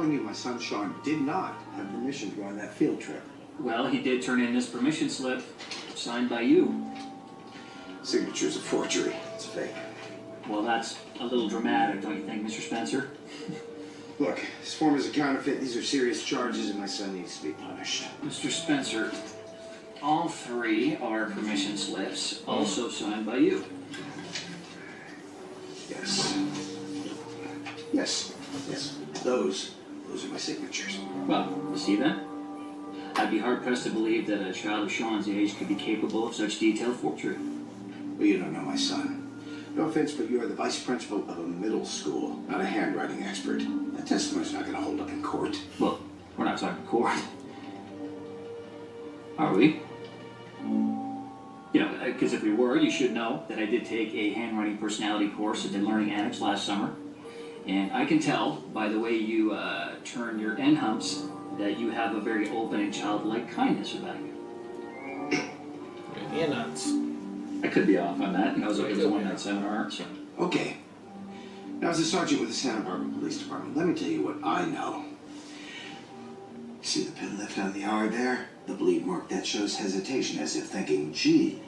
telling you my son Sean did not have permission to go on that field trip. Well, he did turn in this permission slip, signed by you. Signature's a forgery. It's fake. Well, that's a little dramatic, don't you think, Mr. Spencer? Look, this form is a counterfeit. These are serious charges, and my son needs to be punished. Mr. Spencer, all three are permission slips, also signed by you. Yes. Yes. Yes. Those are my signatures. Well, you see that? I'd be hard-pressed to believe that a child of Sean's age could be capable of such detailed forgery. Well, you don't know my son. No offense, but you are the vice principal of a middle school, not a handwriting expert. That testimony's not going to hold up in court. Well, we're not talking court. Are we? You know, because if we were, you should know that I did take a handwriting personality course at the Learning Annex last summer. And I can tell by the way you turn your N humps that you have a very open and childlike kindness about you. N-nuts. I could be off on that. You know, it was a one-night seminar, so. Okay. Now, as a sergeant with the Santa Barbara Police Department, let me tell you what I know. See the pin left on the R there? The bleed mark that shows hesitation, as if thinking, gee,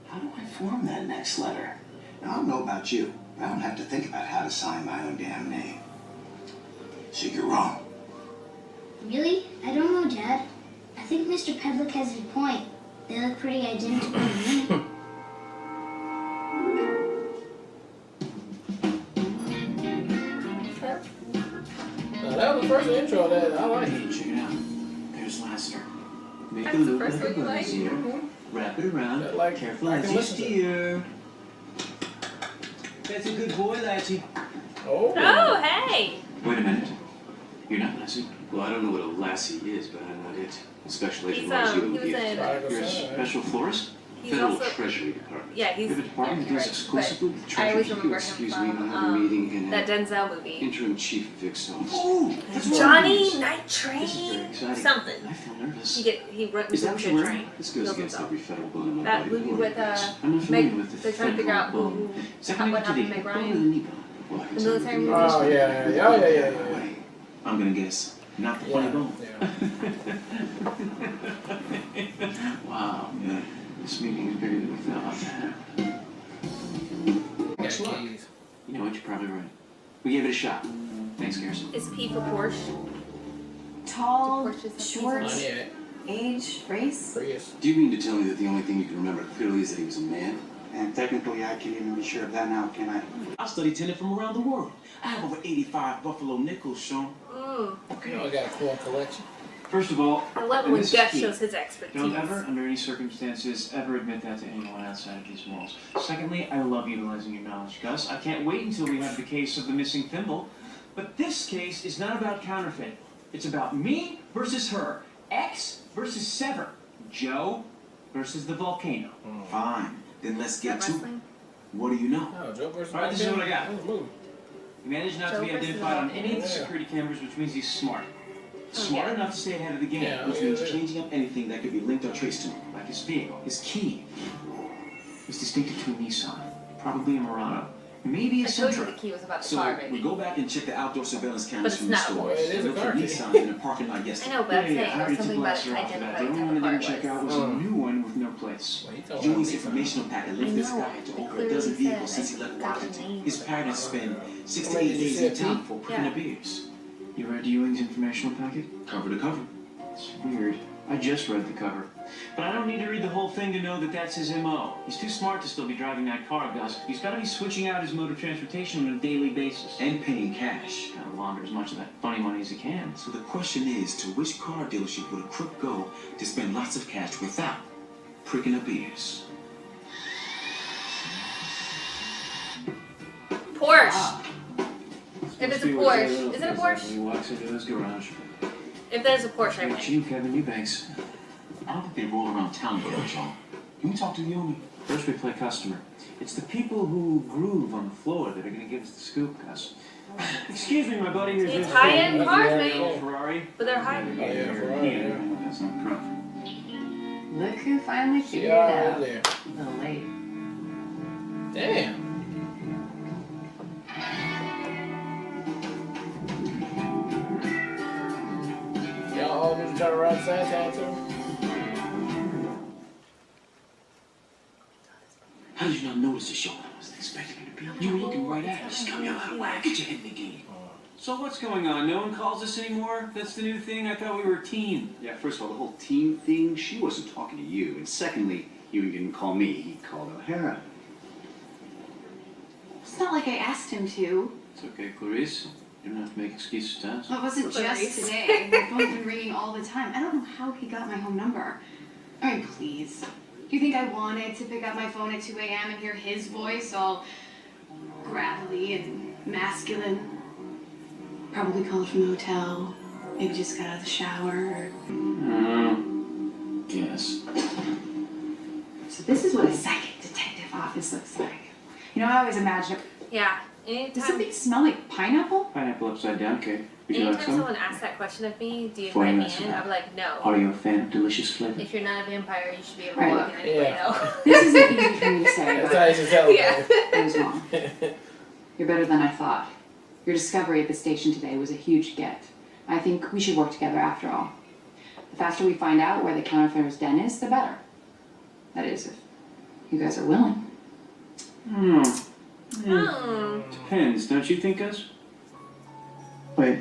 how do I form that next letter? Now, I don't know about you, but I don't have to think about how to sign my own damn name. So you're wrong. Really? I don't know, Dad. I think Mr. Pedlick has a point. They look pretty identical to me. That was the first intro that I like. Hey, check it out. There's Lassiter. Make That's a the loop first like a one you like? buzz here. Wrap it around. That, like, Careful I as can you listen to it. steer. That's a good boy, Lassie. Oh. Oh, hey! Wait a minute. You're not Lassie? Well, I don't know what a lassie is, but I'm not it. A special agent He's, wants you he to was be in, You're a special florist? he's Federal also, Treasury Department. yeah, he's, You have a department yeah, that deals right, exclusively with but I always treasure. remember him Excuse me, I'm from, having a meeting in that Denzel movie. interim chief of Vic's office. Oh, that's Johnny what Night This is very Train, exciting. something. I feel nervous. He runs Is that a what you're wearing? train. This goes Kills against himself. every federal bond on That body movie with, I'm not familiar Meg, with the they're trying to figure out federal who, bond. Is that what connected happened to to Meg the Ryan. Well, I can The tell you military the movie. Oh, yeah. Wait, I'm gonna guess. Not the funny Yeah. bone. Yeah. Wow, man. This meeting is bigger than we thought. Got luck. keys. You know what? You're probably right. We gave it a shot. Thanks, Garrison. Is P for Porsche? Tall, Porsche is short, Not yet. age, race. Prius. Do you mean to tell me that the only thing you can remember clearly is that he was a man? And technically, I can't even be sure of that now, can I? I study tenant from around the world. I have over 85 Buffalo nickels, Sean. Ooh. You know I got a cool collection. First of all, I love it and when this is Gus key, shows his expertise. don't ever, under any circumstances, ever admit that to anyone outside of these walls. Secondly, I love utilizing your knowledge, Gus. I can't wait until we have the case of the missing thimble. But this case is not about counterfeit. It's about me versus her. X versus Sever. Joe versus the volcano. Fine. Then let's Is that get to it. wrestling? What do you know? Oh, Joe versus All right, this is what I got. Oh, move. He managed not to Joe be versus identified on any of the Yeah. security cameras, which means he's smart. Smart Okay. enough to stay ahead of the game. Yeah. Which means changing up anything that could be linked or traced to him. Like his vehicle, his key. It's distinctive to a Nissan, probably a Murano, maybe a I told you Sentra. the key was about the So car, we baby. go back and check the outdoor surveillance cameras it's from the not. store. Well, it is And a look car for key. Nissan in a parking lot I yesterday. know, but I'm saying I there's already took something about Lassiter off for that. The identifying only what one the I car didn't check out was Oh. a new one with no plates. Well, he told Joey's me. informational packet I linked this know, guy to it over a clearly dozen said vehicles since he I left got the Washington. name. His parents spend 6 to Wait, 8 did you days say in a town T? for cooking Yeah. the beers. You read Ewing's informational packet? Cover to cover. It's weird. I just read the cover. But I don't need to read the whole thing to know that that's his M.O. He's too smart to still be driving that car, Gus. He's got to be switching out his mode of transportation on a daily basis. And paying cash. Gotta launder as much of that funny money as he can. So the question is, to which car dealership would a crook go to spend lots of cash without pricking up ears? Porsche. If it's a See what Porsche. J-Lo Is it a feels like Porsche? when he walks into his garage. If there's a Porsche, I Hey, win. you, Kevin Eubanks. I don't think they roll around town together, Sean. Can we talk to the owner? First we play customer. It's the people who groove on the floor that are gonna give us the scoop, Gus. Excuse me, my buddy. Here's It's this high-end That's cars, very man. cool. Ferrari. But they're high. Yeah, Ferrari, yeah. That's not correct. Look who finally See figured it y'all out. there. A little late. Damn. was trying to ride the same time too. How did you not notice it, Sean? I wasn't expecting you to be alone. You were looking right at us. Just got me out of whack. Get your head in the game. So what's going on? No one calls us anymore? That's the new thing? I thought we were a team. Yeah, first of all, the whole team thing, she wasn't talking to you. And secondly, you didn't call me, he called O'Hara. It's not like I asked him to. It's okay, Clarice. You don't have to make excuses to us. Well, it wasn't Clarice. just today. My phone's been ringing all the time. I don't know how he got my home number. I mean, please. Do you think I wanted to pick up my phone at 2 a.m. and hear his voice all gravelly and masculine? Probably called from the hotel. Maybe just got out of the shower. Yes. So this is what a psychic detective office looks like. You know, I always imagine it. Yeah. Does Anytime, something smell like pineapple? Pineapple upside down, okay. Would you like anytime some? someone asks that question of me, do you Before you invite me mess in? it up. I'm like, no. Are you a fan of delicious flavor? If you're not a vampire, you should be able to Right, walk in anyway, yeah. though. This isn't easy for me to say, That's but how you should tell Yeah. them. I was wrong. You're better than I thought. Your discovery at the station today was a huge get. I think we should work together after all. The faster we find out where the counterfeiter's den is, the better. That is, if you guys are willing. Depends, don't you think, Gus? Wait.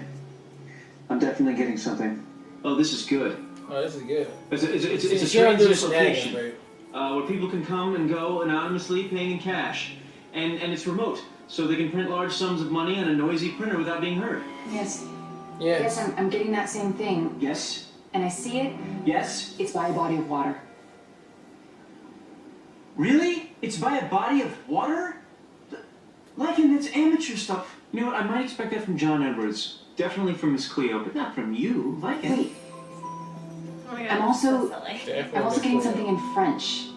I'm definitely getting something. Oh, this is good. Oh, this is good. It's a See, strange do location. babe. Where people can come and go anonymously, paying in cash. And it's remote, so they can print large sums of money on a noisy printer without being heard. Yes. Yes. Yes, I'm getting that same thing. Yes? And I see it. Yes? It's by a body of water. Really? It's by a body of water? Lycan, that's amateur stuff. You know what, I might expect that from John Edwards. Definitely from Miss Cleo, but not from you, Lycan. Wait, Oh my God, I'm that's so also- silly. Definitely I'm also getting before. something in French.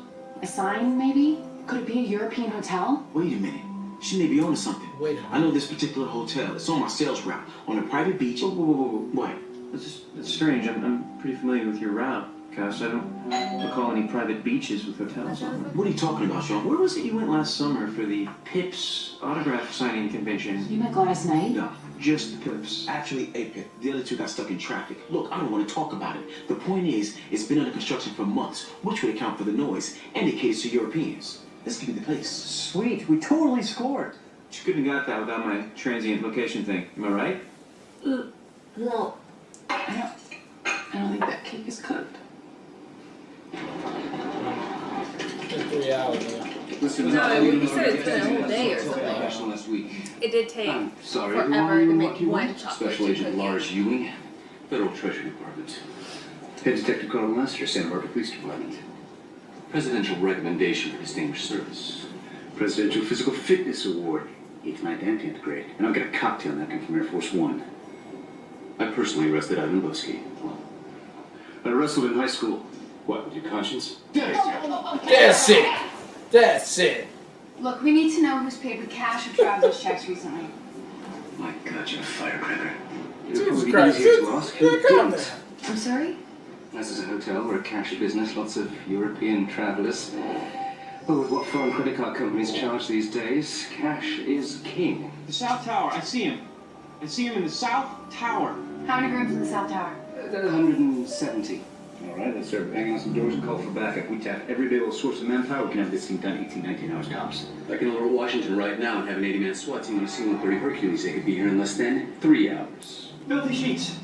A sign, maybe? Could it be a European hotel? Wait a minute. She may be onto something. Wait a minute. I know this particular hotel. It's on my sales route. On a private beach. Whoa. What? That's strange. I'm pretty familiar with your route, Gus. I don't recall any private beaches with hotels on them. What are you talking about, Sean? Where was it you went last summer for the Pips autograph signing convention? You met Gladys Knight? No. Just the Pips. Actually, a pit. The other two got stuck in traffic. Look, I don't want to talk about it. The point is, it's been under construction for months, which would account for the noise, and it caters to Europeans. This could be the place. Sweet, we totally scored. But you couldn't have got that without my transient location thing. Am I right? No. I don't think that cake is cooked. It's 3 hours now. Listen, No, I you said it's been a whole day or something. Last week. It did take I'm sorry, forever everyone. to What make you one want? chocolate Special chip Agent cookie. Lars Ewing, Federal Treasury Department. Head Detective Carl Lester, Santa Barbara Police Department. Presidential recommendation for distinguished service. Presidential Physical Fitness Award, 8th, 9th, and 10th grade. And I'll get a cocktail napkin from Air Force One. I personally arrested Ivan Boski. I wrestled in high school. What, with your conscience? That's it. That's it. Look, we need to know who's paid with cash or traveler's checks recently. My God, you're a firecracker. Jesus Christ. Good comment. I'm sorry? This is a hotel, we're a cash business, lots of European travelers. Well, with what foreign credit card companies charge these days, cash is king. The South Tower. I see him. I see him in the South Tower. How many rooms in the South Tower? 170. All right, let's start banging on some doors and call for backup. We tap every available source of manpower. We can have this thing done 18, 19 hours tops. I can alert Washington right now and have an 80-man SWAT team on C-130 Hercules. They could be here in less than 3 hours. Filthy sheets.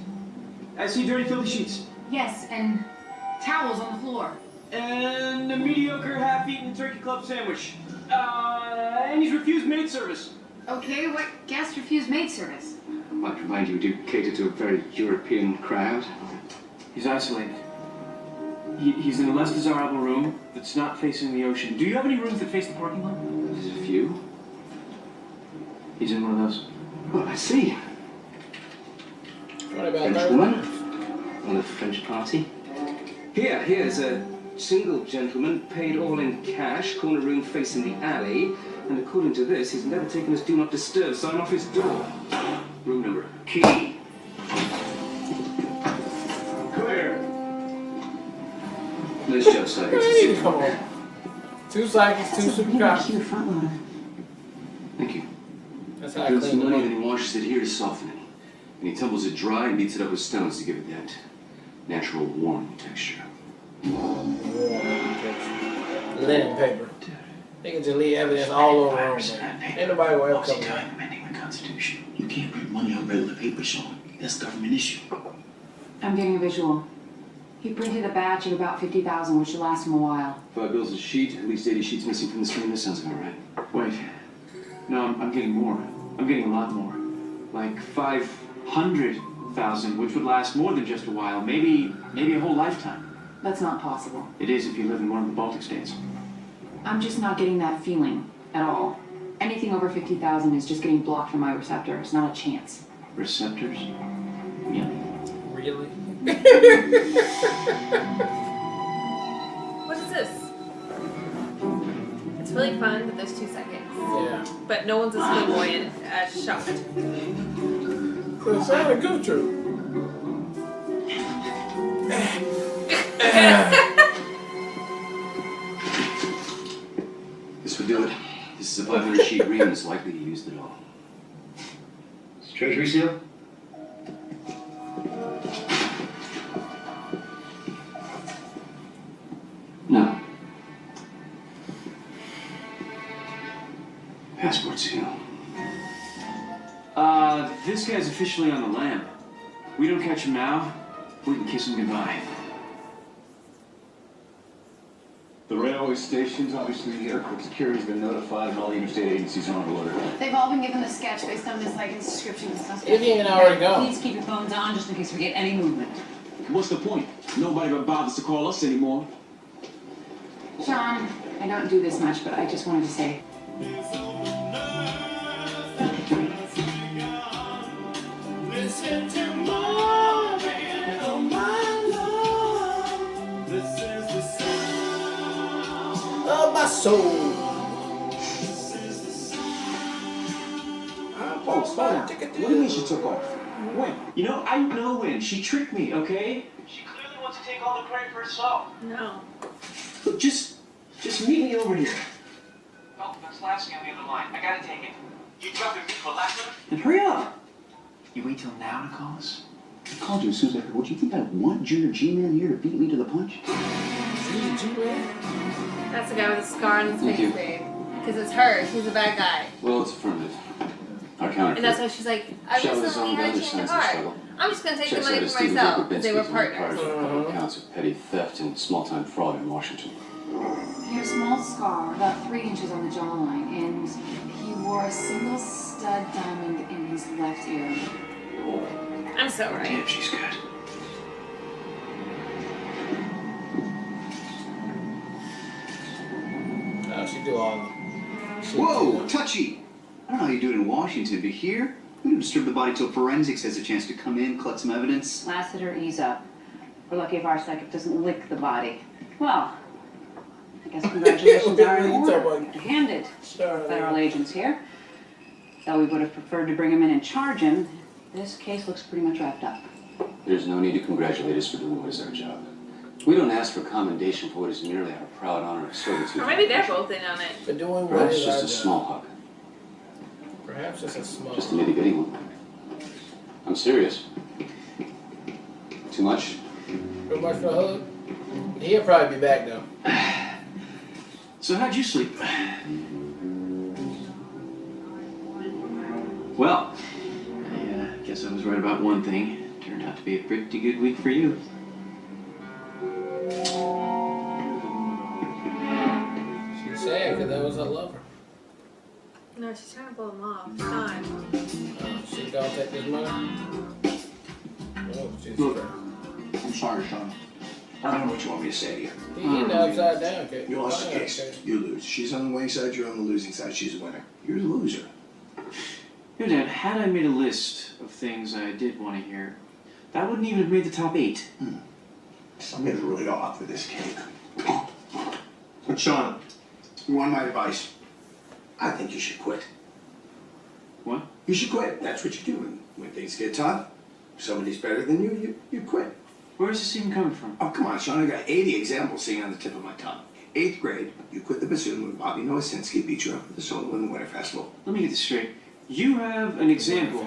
I see dirty, filthy sheets. Yes, and towels on the floor. And a mediocre half-eaten turkey club sandwich. And he's refused maid service. Okay, what guest refused maid service? I might remind you, we do cater to a very European crowd. He's isolated. He's in a less desirable room that's not facing the ocean. Do you have any rooms that face the parking lot? There's a few. He's in one of those. Oh, I see. What about French that? woman on a French party. Here's a single gentleman, paid all in cash, corner room facing the alley, and according to this, he's never taken his do not disturb sign off his door. Room number, key. Clear. Nice job, Psych. Come on. 2 psychics, 2 super cops. Cute front loader. Thank you. That's how I Builds clean some money, them then he washes it here to soften it. And he tumbles it dry and beats it up with stones to give it that natural warm texture. Linen paper. They can just leave evidence all over the room. Ain't nobody will ever come back. Amending the Constitution. You can't print money on regular paper, Sean. That's government issue. I'm getting a visual. He printed a batch of about 50,000, which should last him a while. 5 bills a sheet, at least 80 sheets missing from the screen. This sounds about right. Wait. No, I'm getting more. I'm getting a lot more. Like 500,000, which would last more than just a while. Maybe a whole lifetime. That's not possible. It is if you live in one of the Baltic states. I'm just not getting that feeling at all. Anything over 50,000 is just getting blocked from my receptors. Not a chance. Receptors? Yeah. Really? What is this? It's really fun, but there's 2 seconds. Yeah. But no one's as flamboyant as shocked. So it sounded good, true. This would do it. This is a 500 sheet ream and it's likely you used it all. Treasury seal? No. Passport seal. This guy's officially on the lam. We don't catch him now, we can kiss him goodbye. The railway stations, obviously, airport security's been notified, and all the interstate agencies are on alert. They've all been given the sketch based on this like inscription and stuff. If he ain't already gone. Please keep your phones on just in case we get any movement. What's the point? Nobody but bothers to call us anymore. Sean, I don't do this much, but I just wanted to say. Listen to Marvin, oh my Lord. This is the sound of my soul. Folks, hold on. What do you mean she took off? When? You know, I know when. She tricked me, okay? She clearly wants to take all the credit for herself. No. Look, just meet me over here. Oh, that's Lassie on the other line. I gotta take it. You dropping me for laughing? Then hurry up. You wait till now to call us? I called you as soon as I heard. What, do you think I want Junior G-Man here to beat me to the punch? Junior G-Man? That's the guy with the scar on his Thank face, you. babe. Because it's her. She's a bad guy. Well, it's affirmative. Our counterfeit. And that's why she's like, I Shall his recently own had a other change of signs of heart. struggle. I'm just going to take the Checks out money his for Stephen myself. Jacob Because they were Binsky's partners. for a couple counts of petty theft and small-time fraud in Washington. He had a small scar, about 3 inches on the jawline, and he wore a single stud diamond in his left ear. I'm so right. Damn, she's good. Oh, she do all of them. Whoa, touchy! I don't know how you do it in Washington, but here, we don't disturb the body till forensics has a chance to come in, collect some evidence. Lassiter, ease up. We're lucky if our psychic doesn't lick the body. Well, I guess congratulations are in order. Handed. Federal agents here. Though we would have preferred to bring him in and charge him, this case looks pretty much wrapped up. There's no need to congratulate us for doing what is our job. We don't ask for commendation for what is merely our proud honor of servitude. Or maybe they're both in on it. For doing what Perhaps is just our a job. small hug. Perhaps just a small. Just an itty-bitty one. I'm serious. Too much? Too much for a hug? He'll probably be back though. So how'd you sleep? Well, I guess I was right about one thing. Turned out to be a pretty good week for you. She's sad because that was her lover. No, she's trying to blow him off. It's not. She gonna take his money? Oh, she's Look. crazy. I'm sorry, Sean. I don't know what you want me to say to you. He in the upside down case. You lost the case. You lose. She's on the winning side, you're on the losing side. She's a winner. You're the loser. Here, Dad, had I made a list of things I did want to hear, that wouldn't even have made the top 8. Somebody's really off with this cake. But Sean, you want my advice? I think you should quit. What? You should quit. That's what you do when things get tough. If somebody's better than you quit. Where's this even coming from? Oh, come on, Sean. I got 80 examples sitting on the tip of my tongue. 8th grade, you quit the bassoon when Bobby Nowasinski beat you up at the solo in the Winter Festival. Let me get this straight. You have an example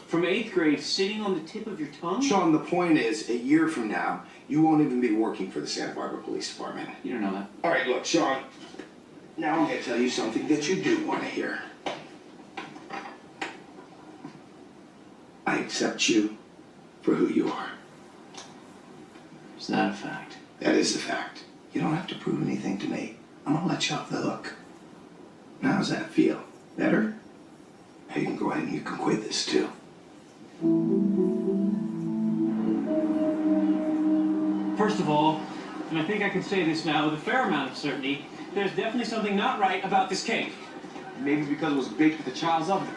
from 8th grade sitting on the tip of your tongue? Sean, the point is, a year from now, you won't even be working for the Santa Barbara Police Department. You don't know that. All right, look, Sean. Now I'm going to tell you something that you do want to hear. I accept you for who you are. Is that a fact? That is the fact. You don't have to prove anything to me. I'm going to let you off the hook. Now, how's that feel? Better? Now you can go ahead and you can quit this too. First of all, and I think I can say this now with a fair amount of certainty, there's definitely something not right about this cake. Maybe it's because it was baked with a child's oven.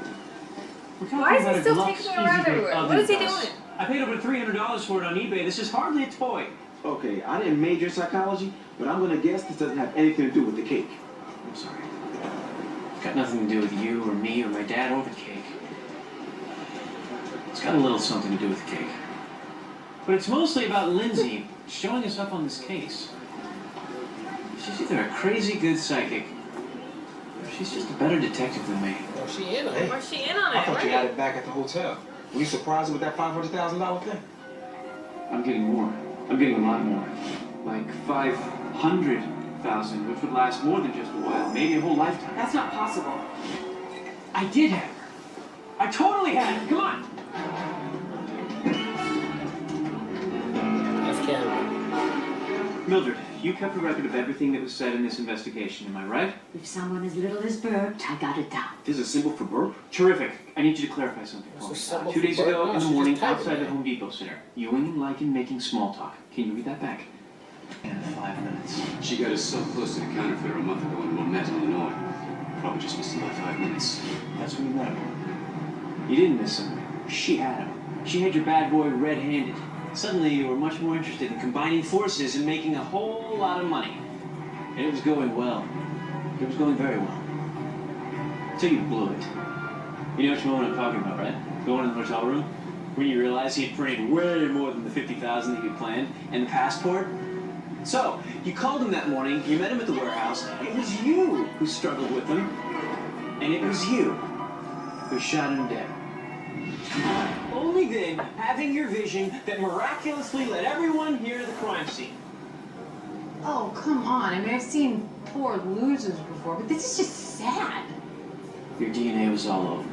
Why is he still taking me around everywhere? What is he doing? I paid over $300 for it on eBay. This is hardly a toy. Okay, I didn't major in psychology, but I'm gonna guess this doesn't have anything to do with the cake. I'm sorry. It's got nothing to do with you or me or my dad or the cake. It's got a little something to do with the cake. But it's mostly about Lindsay showing us up on this case. She's either a crazy good psychic, or she's just a better detective than me. Oh, she in on it. Or she in on it, I thought right? you had it back at the hotel. Were you surprised with that $500,000 thing? I'm getting more. I'm getting a lot more. Like 500,000, which would last more than just a while, maybe a whole lifetime. That's not possible. I did have her. I totally had her. Come on. That's Canada. Mildred, you kept a record of everything that was said in this investigation, am I right? If someone as little as burped, I got it down. This is a symbol for burp? Terrific. I need you to clarify something for What's me. the symbol 2 days for burp? ago No, in the she morning just typed it outside the down. Home Depot Center, Ewing and Lycan making small talk. Can you read that back? In 5 minutes. She got us so close to the counterfeiter a month ago in Wilmette, Illinois. Probably just missed him by 5 minutes. That's when you met him. You didn't miss him. She had him. She had your bad boy red-handed. Suddenly you were much more interested in combining forces and making a whole lot of money. And it was going well. It was going very well. Until you blew it. You know which moment I'm talking about, right? The one in the hotel room? When you realized he had printed way more than the 50,000 that you planned, and the passport? So, you called him that morning, you met him at the warehouse, it was you who struggled with him, and it was you who shot him dead. Only then, having your vision that miraculously led everyone here to the crime scene. Oh, come on. I mean, I've seen poor losers before, but this is just sad. Your DNA was all over.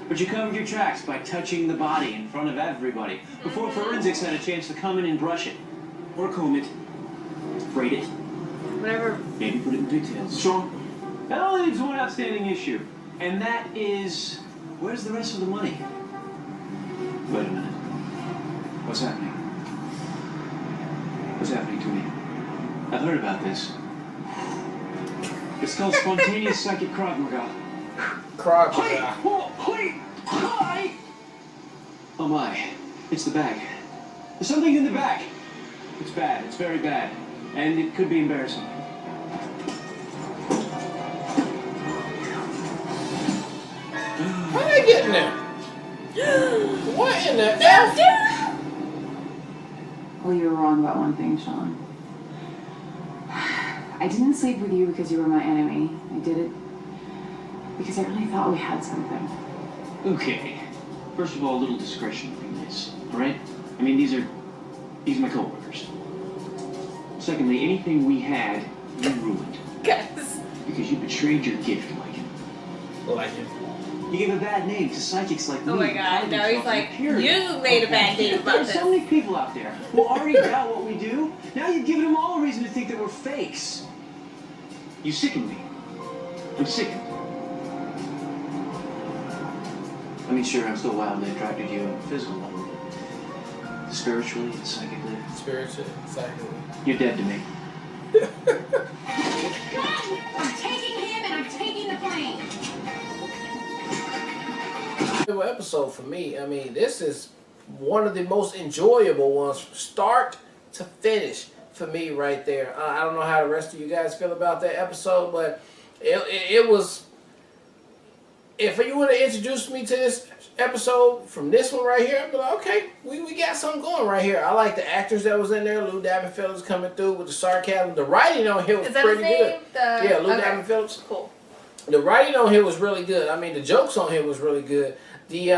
But you covered your tracks by touching the body in front of everybody, before forensics had a chance to come in and brush it, or comb it, braid it, Whatever. maybe put it in pigtails. Sure. That only leaves one outstanding issue, and that is, where's the rest of the money? Wait a minute. What's happening? What's happening to me? I've heard about this. It's called spontaneous psychic Krav Maga. Crocodile. Oh my, it's the bag. There's something in the bag. It's bad, it's very bad. And it could be embarrassing. How they getting there? What in the F? Well, you were wrong about one thing, Sean. I didn't sleep with you because you were my enemy. I did it because I really thought we had something. Okay. First of all, a little discretion would be nice, all right? I mean, these are my coworkers. Secondly, anything we had, you ruined. Guys. Because you betrayed your gift, Like it. You gave a bad name to psychics like me. Oh my who god. pride Now he's themselves like, on purity. you made a bad name about There's this. so many people out there who already doubt what we do. Now you've given them all a reason to think that we're fakes. You sicken me. I'm sickened. I mean, sure, I'm still wildly attracted to you on a physical level, but spiritually and psychically, Spiritually, psychically. you're dead to me. I'm taking him and I'm taking the plane. Episode for me. I mean, this is one of the most enjoyable ones, start to finish for me right there. I don't know how the rest of you guys feel about that episode, but it was. If you would have introduced me to this episode from this one right here, I'd be like, okay, we got something going right here. I like the actors that was in there. Lou Diamond Phillips coming through with the sarcasm. The writing on here was Is that pretty his name? good. Yeah, Lou Diamond Phillips. Cool. The writing on here was really good. I mean, the jokes on here was really good. The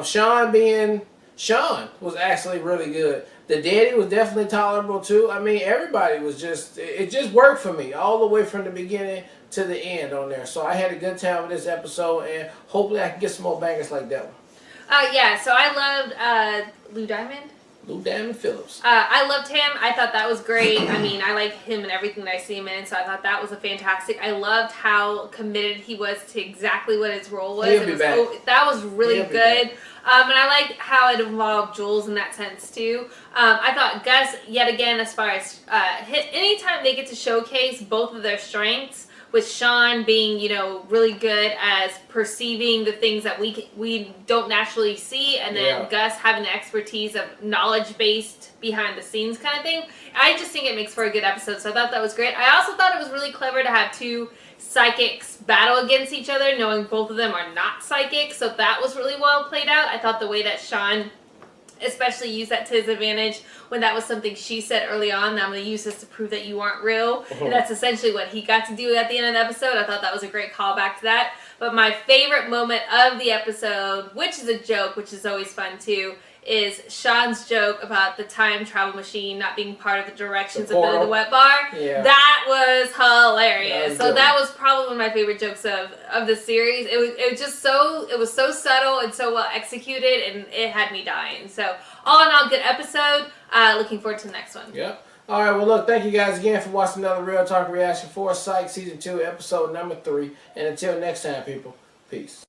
Sean being Sean was actually really good. The daddy was definitely tolerable too. I mean, everybody was just, it just worked for me all the way from the beginning to the end on there. So I had a good time with this episode, and hopefully I can get some more bangers like that one. Yeah, so I loved Lou Diamond. Lou Diamond Phillips. I loved him. I thought that was great. I mean, I like him and everything that I see him in, so I thought that was a fantastic. I loved how committed he was to exactly what his role was. He'll be back. That was really He'll be good. back. And I liked how it involved Jules in that sense too. I thought Gus, yet again, as far as anytime they get to showcase both of their strengths, with Sean being, you know, really good as perceiving the things that we don't naturally see, and then Gus having the expertise of knowledge-based behind the scenes kind of thing. I just think it makes for a good episode, so I thought that was great. I also thought it was really clever to have two psychics battle against each other, knowing both of them are not psychic, so that was really well played out. I thought the way that Sean especially used that to his advantage when that was something she said early on, that I'm going to use this to prove that you aren't real. And that's essentially what he got to do at the end of the episode. I thought that was a great callback to that. But my favorite moment of the episode, which is a joke, which is always fun too, is Sean's joke about the time travel machine not being part of the directions of Billy the Wet Bar. Yeah. That was hilarious. That was was probably one of my favorite jokes of the series. It was so subtle and so well executed, and it had me dying. So all in all, good episode. Looking forward to the next one. Yep. All right, well, look, thank you guys again for watching another Real Talk Reaction for Psych Season 2, Episode number 3. And until next time, people, peace.